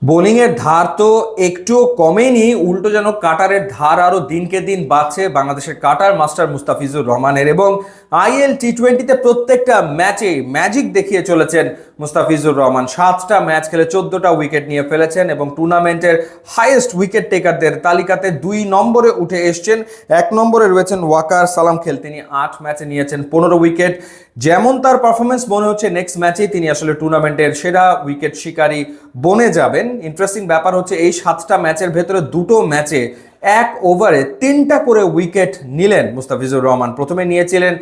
বোলিংয়ের ধার তো একটুও কমেনি, উল্টো যেন কাটারের ধার আরও দিনকে দিন বাড়ছে বাংলাদেশের কাটার মাস্টার মুস্তাফিজুর রহমানের। এবং IL T20-তে প্রত্যেকটা ম্যাচে ম্যাজিক দেখিয়ে চলেছেন মুস্তাফিজুর রহমান। 7টা ম্যাচ খেলে 14টা উইকেট নিয়ে ফেলেছেন এবং টুর্নামেন্টের হাইয়েস্ট উইকেট টেকারদের তালিকাতে 2 নম্বরে উঠে এসছেন। 1 নম্বরে রয়েছেন ওয়াকার সালাম খেল, তিনি 8 ম্যাচে নিয়েছেন 15 উইকেট। যেমন তার পারফরমেন্স মনে হচ্ছে নেক্সট ম্যাচেই তিনি আসলে টুর্নামেন্টের সেরা উইকেট শিকারী বনে যাবেন। ইন্টারেস্টিং ব্যাপার হচ্ছে এই 7টা ম্যাচের ভেতরে 2টো ম্যাচে 1 ওভারে 3টা করে উইকেট নিলেন মুস্তাফিজুর রহমান। প্রথমে নিয়েছিলেন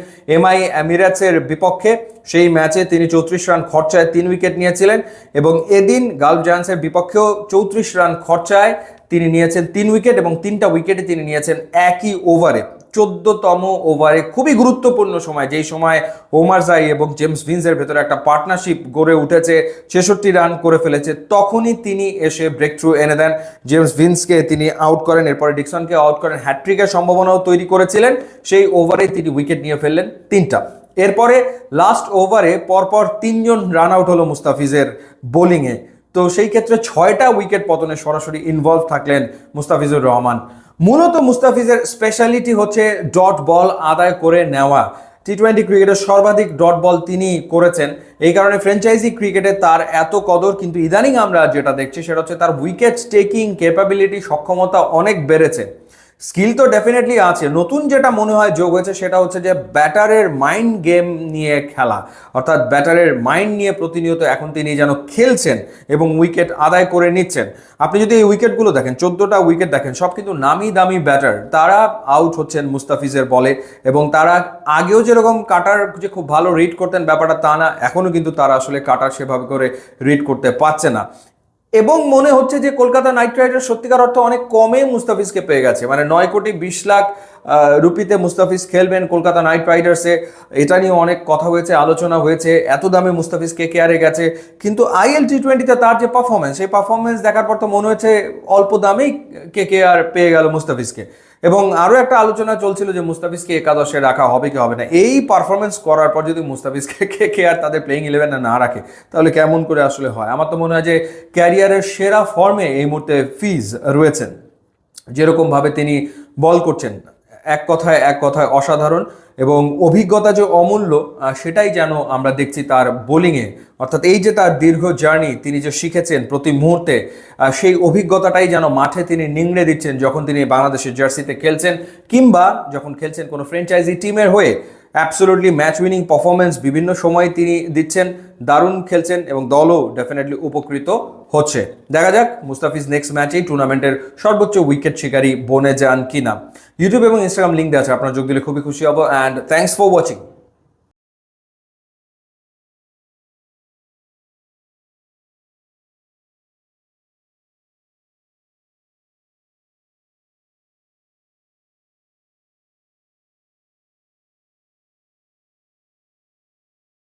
MI এমিরেটসের বিপক্ষে, সেই ম্যাচে তিনি 34 রান খরচায় 3 উইকেট নিয়েছিলেন এবং এদিন গালফ জায়ান্টসের বিপক্ষেও 34 রান খরচায় তিনি নিয়েছেন 3 উইকেট এবং 3টা উইকেটে তিনি নিয়েছেন একই ওভারে। 14তম ওভারে খুবই গুরুত্বপূর্ণ সময়, যেই সময় ওমার জাই এবং জেমস ভিন্সের ভেতরে একটা পার্টনারশিপ গড়ে উঠেছে, 66 রান করে ফেলেছে, তখনই তিনি এসে ব্রেক থ্রু এনে দেন। জেমস ভিন্সকে তিনি আউট করেন, এরপরে ডিকসনকে আউট করেন, হ্যাট্রিকের সম্ভাবনাও তৈরি করেছিলেন। সেই ওভারে তিনি উইকেট নিয়ে ফেললেন 3টা। এরপরে লাস্ট ওভারে পরপর 3জন রান আউট হলো মুস্তাফিজের বোলিংয়ে। তো সেই ক্ষেত্রে 6টা উইকেট পতনে সরাসরি ইনভলভ থাকলেন মুস্তাফিজুর রহমান। মূলত মুস্তাফিজের স্পেশালিটি হচ্ছে ডট বল আদায় করে নেওয়া। T20 ক্রিকেটের সর্বাধিক ডট বল তিনি করেছেন, এই কারণে ফ্র্যাঞ্চাইজি ক্রিকেটে তার এত কদর। কিন্তু ইদানিং আমরা যেটা দেখছি সেটা হচ্ছে তার উইকেট টেকিং ক্যাপাবিলিটি, সক্ষমতা অনেক বেড়েছে। স্কিল তো ডেফিনেটলি আছে, নতুন যেটা মনে হয় যোগ হয়েছে সেটা হচ্ছে যে ব্যাটারের মাইন্ড গেম নিয়ে খেলা, অর্থাৎ ব্যাটারের মাইন্ড নিয়ে প্রতিনিয়ত এখন তিনি যেন খেলছেন এবং উইকেট আদায় করে নিচ্ছেন। আপনি যদি এই উইকেটগুলো দেখেন, 14টা উইকেট দেখেন, সব কিন্তু নামি দামি ব্যাটার, তারা আউট হচ্ছেন মুস্তাফিজের বলে। এবং তারা আগেও যেরকম কাটার যে খুব ভালো রিড করতেন ব্যাপারটা তা না, এখনও কিন্তু তারা আসলে কাটার সেভাবে করে রিড করতে পারছে না। এবং মনে হচ্ছে যে কলকাতা নাইট রাইডার্স সত্যিকার অর্থে অনেক কমে মুস্তাফিজকে পেয়ে গেছে, মানে 9 কোটি 20 লাখ রুপিতে মুস্তাফিজ খেলবেন কলকাতা নাইট রাইডার্সে, এটা নিয়ে অনেক কথা হয়েছে, আলোচনা হয়েছে, এত দামে মুস্তাফিজ KKR-এ গেছে। কিন্তু IL T20-তে তার যে পারফরমেন্স, সেই পারফরমেন্স দেখার পর তো মনে হয়েছে অল্প দামেই KKR পেয়ে গেল মুস্তাফিজকে। এবং আরও একটা আলোচনা চলছিল যে মুস্তাফিজকে একাদশে রাখা হবে কি হবে না। এই পারফরমেন্স করার পর যদি মুস্তাফিজকে KKR তাদের প্লেইং 11-এ না রাখে তাহলে কেমন করে আসলে হয়? আমার তো মনে হয় যে ক্যারিয়ারের সেরা ফর্মে এই মুহূর্তে ফিজ রয়েছেন, যেরকমভাবে তিনি বল করছেন, এক কথায় অসাধারণ। এবং অভিজ্ঞতা যে অমূল্য, সেটাই যেন আমরা দেখছি তার বোলিংয়ে। অর্থাৎ এই যে তার দীর্ঘ জার্নি, তিনি যে শিখেছেন প্রতি মুহূর্তে, সেই অভিজ্ঞতাটাই যেন মাঠে তিনি নিংড়ে দিচ্ছেন যখন তিনি বাংলাদেশের জার্সিতে খেলছেন, কিংবা যখন খেলছেন কোনো ফ্র্যাঞ্চাইজি টিমের হয়ে। অ্যাবসোলুটলি ম্যাচ উইনিং পারফরমেন্স বিভিন্ন সময় তিনি দিচ্ছেন, দারুণ খেলছেন এবং দলও ডেফিনেটলি উপকৃত হচ্ছে। দেখা যাক মুস্তাফিজ নেক্সট ম্যাচেই টুর্নামেন্টের সর্বোচ্চ উইকেট শিকারী বনে যান কিনা। ইউটিউব এবং ইনস্টাগ্রাম লিঙ্ক দেওয়া আছে, আপনারা যোগ দিলে খুবই খুশি হব। And thanks for watching.